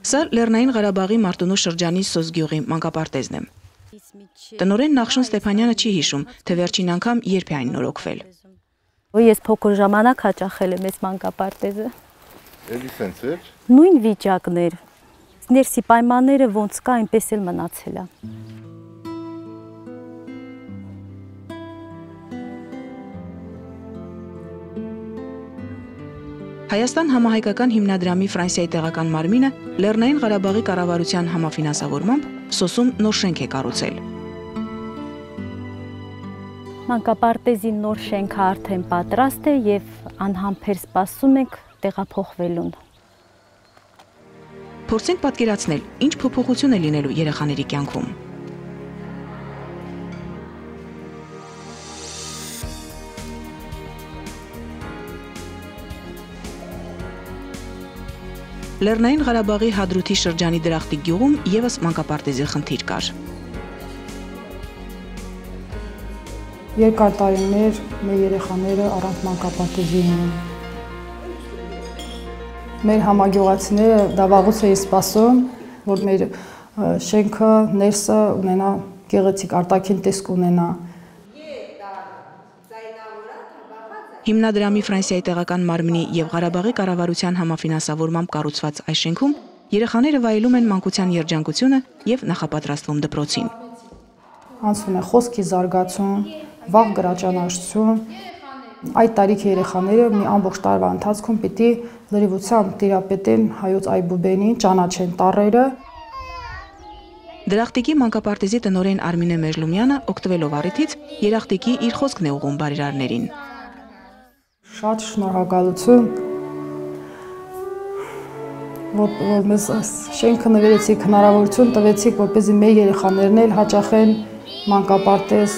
Սա Լեռնային Ղարաբաղի Մարտունու շրջանի Սոզգյուղի մանկապարտեզն է։ Տնօրեն Նախշուն Ստեփանյանը չի հիշում, թե վերջին անգամ երբ է այն նորոգվել։ Ես փոքր ժամանակ հաճախել եմ այս մանկապարտեզը։ Էլի սենց էր։ Նույն վիճակներ։ Ներսի պայմանները ոնց կա, այնպես էլ մնացել է։ Հայաստան համահայկական հիմնադրամի Ֆրանսիայի տեղական մարմինը Լեռնային Ղարաբաղի կառավարության համաֆինանսավորմամբ Սոսում նոր շենք է կառուցել։ Մանկապարտեզի նոր շենքը արդեն պատրաստ է եւ անհամբեր սպասում ենք տեղափոխվելուն։ Փորձենք պատկերացնել, ինչ փոփոխություն է լինելու երեխաների կյանքում։ Լեռնային Ղարաբաղի Հադրութի շրջանի Դրախտիկ գյուղում ևս մանկապարտեզի խնդիր կար։ Երկար տարիներ մեր երեխաները առանց մանկապարտեզի էին։ Մեր համագյուղացիները դա վաղուց էին սպասում, որ մեր շենքը ներսը ունենա գեղեցիկ արտաքին տեսք ունենա։ Հիմնադրամի Ֆրանսիայի տեղական մարմնի եւ Ղարաբաղի կառավարության համաֆինանսավորմամբ կառուցված այս շենքում երեխաները վայելում են մանկության երջանկությունը եւ նախապատրաստվում դպրոցին։ Անցնում է խոսքի զարգացում, վաղ գրաճանաչություն։ Այդ տարիքի երեխաները մի ամբողջ տարվա ընթացքում պիտի լրիվությամբ տիրապետեն հայոց այբուբենին, ճանաչեն տառերը։ Դրախտիկի մանկապարտեզի տնօրեն Արմինե Մեժլումյանը օգտվելով առիթից երախտիկի իր խոսքն է ուղղում բարերարներին։ Շատ շնորհակալություն, որ մեզ շենքը նվիրեցիք, հնարավորություն տվեցիք, որպեսզի մեր երեխաներն էլ հաճախեն մանկապարտեզ,